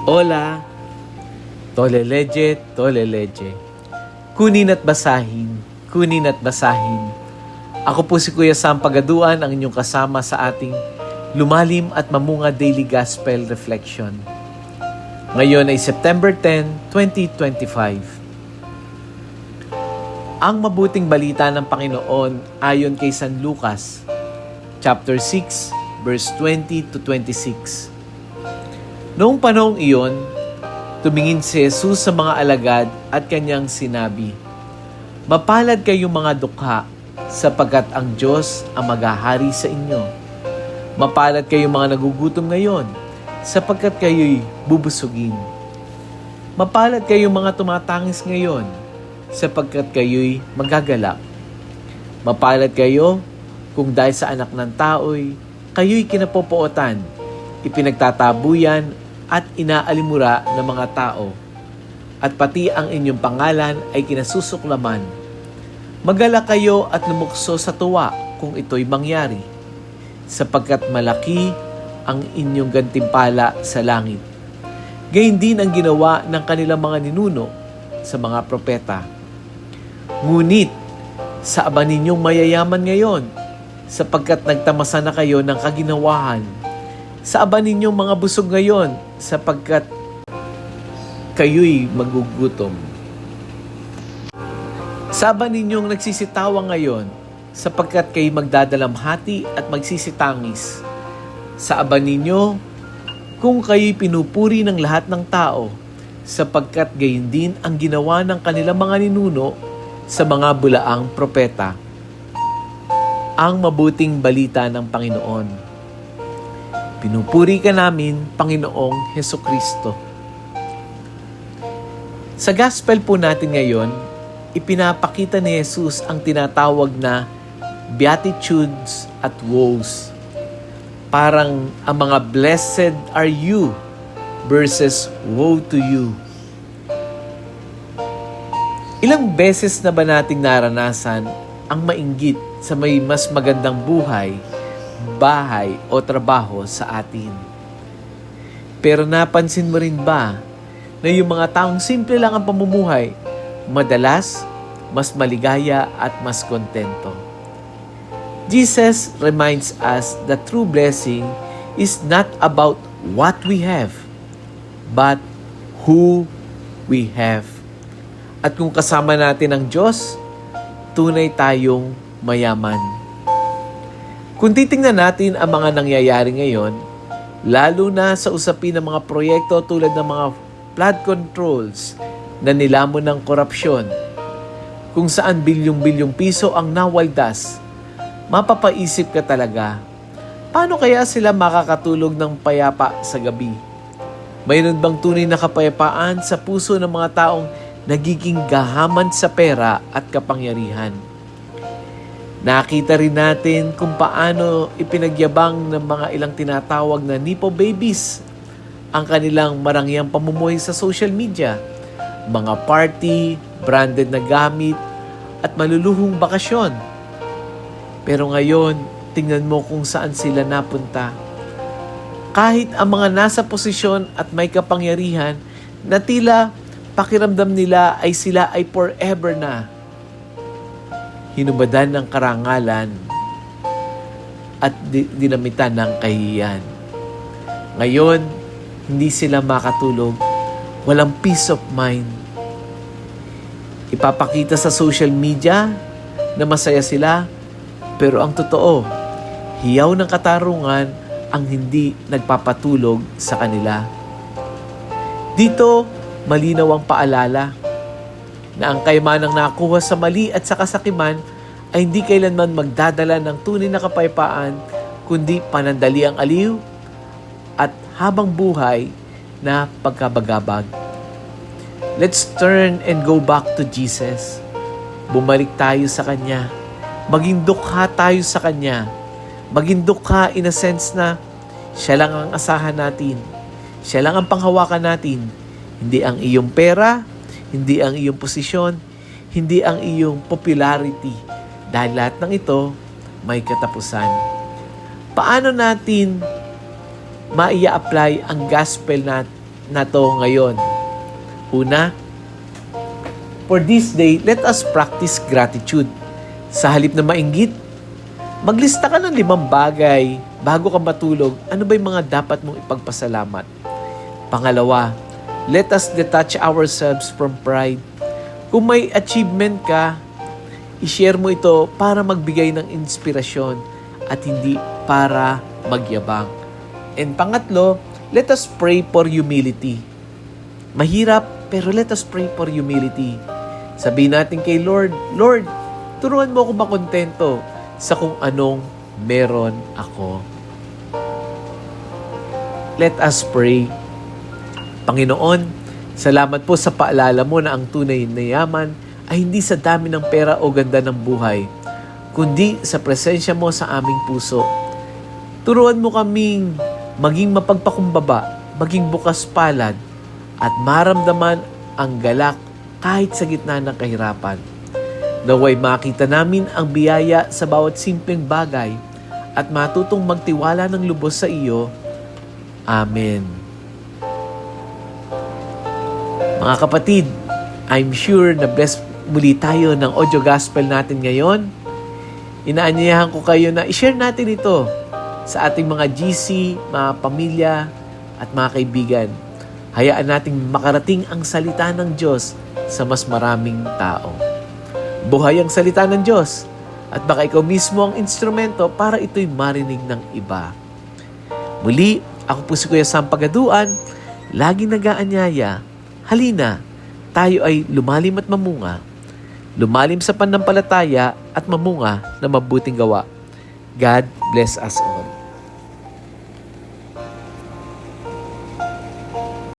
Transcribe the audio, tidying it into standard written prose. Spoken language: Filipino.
Hola, toleleje, toleleje. Kunin at basahin, kunin at basahin. Ako po si Kuya Sam Pagaduan, ang inyong kasama sa ating lumalim at mamunga Daily Gospel Reflection. Ngayon ay September 10, 2025. Ang mabuting balita ng Panginoon ayon kay San Lucas, chapter 6, verse 20 to 26. Noong panahong iyon, tumingin si Jesus sa mga alagad at kanyang sinabi, "Mapalad kayong mga dukha, sapagkat ang Diyos ang maghahari sa inyo. Mapalad kayong mga nagugutom ngayon, sapagkat kayo'y bubusugin. Mapalad kayong mga tumatangis ngayon, sapagkat kayo'y magagalak. Mapalad kayo kung dahil sa anak ng tao'y kayo'y kinapopuotan, ipinagtatabuyan at inaalimura ng mga tao, at pati ang inyong pangalan ay kinasusuklaman. Magalak kayo at lumukso sa tuwa kung ito'y mangyari, sapagkat malaki ang inyong gantimpala sa langit. Gayon din ang ginawa ng kanilang mga ninuno sa mga propeta. Ngunit sa aba ninyong mayayaman ngayon, sapagkat nagtamasa na kayo ng kaginawahan. Sa aba ninyong mga busog ngayon, sapagkat kayo'y magugutom. Sa aba ninyong nagsisitawa ngayon, sapagkat kayo'y magdadalamhati at magsisitangis. Sa aba ninyo, kung kayo'y pinupuri ng lahat ng tao, sapagkat gayon din ang ginawa ng kanilang mga ninuno sa mga bulaang propeta. Ang mabuting balita ng Panginoon. Pinupuri ka namin, Panginoong Hesukristo. Sa gospel po natin ngayon, ipinapakita ni Jesus ang tinatawag na Beatitudes at Woes. Parang ang mga blessed are you versus woe to you. Ilang beses na ba nating naranasan ang mainggit sa may mas magandang buhay, bahay o trabaho sa atin? Pero napansin mo rin ba na yung mga taong simple lang ang pamumuhay, madalas mas maligaya at mas kontento? Jesus reminds us that true blessing is not about what we have, but who we have. At kung kasama natin ang Diyos, tunay tayong mayaman. Kung titingnan natin ang mga nangyayari ngayon, lalo na sa usapin ng mga proyekto tulad ng mga flood controls na nilamon ng korupsyon, kung saan bilyong-bilyong piso ang nawaldas, mapapaisip ka talaga, paano kaya sila makakatulog ng payapa sa gabi? Mayroon bang tunay na kapayapaan sa puso ng mga taong nagiging gahaman sa pera at kapangyarihan? Nakita rin natin kung paano ipinagyabang ng mga ilang tinatawag na Nepo babies ang kanilang marangyang pamumuhay sa social media, mga party, branded na gamit, at maluluhong bakasyon. Pero ngayon, tingnan mo kung saan sila napunta. Kahit ang mga nasa posisyon at may kapangyarihan na tila pakiramdam nila ay sila ay forever na, hinubadan ng karangalan at dinamitan ng kahihiyan. Ngayon, hindi sila makatulog, walang peace of mind. Ipapakita sa social media na masaya sila, pero ang totoo, hiyaw ng katarungan ang hindi nagpapatulog sa kanila. Dito, malinaw ang paalala na ang kayamanang nakuha sa mali at sa kasakiman ay hindi kailanman magdadala ng tunay na kapayapaan, kundi panandaliang aliw at habang buhay na pagkabagabag. Let's turn and go back to Jesus. Bumalik tayo sa Kanya. Maging dukha tayo sa Kanya. Maging dukha in a sense na siya lang ang asahan natin. Siya lang ang panghawakan natin. Hindi ang iyong pera, hindi ang iyong posisyon, hindi ang iyong popularity. Dahil lahat ng ito may katapusan. Paano natin maia-apply ang gospel na to ngayon. Una, for this day, let us practice gratitude. Sa halip na mainggit, maglista ka ng 5 bagay bago ka matulog. Ano ba yung mga dapat mong ipagpasalamat? Pangalawa, let us detach ourselves from pride. Kung may achievement ka, i-share mo ito para magbigay ng inspirasyon at hindi para magyabang. And pangatlo, let us pray for humility. Mahirap, pero let us pray for humility. Sabihin natin kay Lord, Lord, turuan mo ako makontento sa kung anong meron ako. Let us pray. Panginoon, salamat po sa paalala mo na ang tunay na yaman ay hindi sa dami ng pera o ganda ng buhay, kundi sa presensya mo sa aming puso. Turuan mo kaming maging mapagpakumbaba, maging bukas palad, at maramdaman ang galak kahit sa gitna ng kahirapan. Naway makita namin ang biyaya sa bawat simpleng bagay at matutong magtiwala ng lubos sa iyo. Amen. Mga kapatid, I'm sure na blessed muli tayo ng audio gospel natin ngayon. Inaanyayahan ko kayo na i-share natin ito sa ating mga GC, mga pamilya at mga kaibigan. Hayaan nating makarating ang salita ng Diyos sa mas maraming tao. Buhay ang salita ng Diyos at baka ikaw mismo ang instrumento para ito'y marinig ng iba. Muli, ako po si Kuya Sam Pagaduan, laging nag-aanyaya. Halina, tayo ay lumalim at mamunga. Lumalim sa pananampalataya at mamunga na mabuting gawa. God bless us all.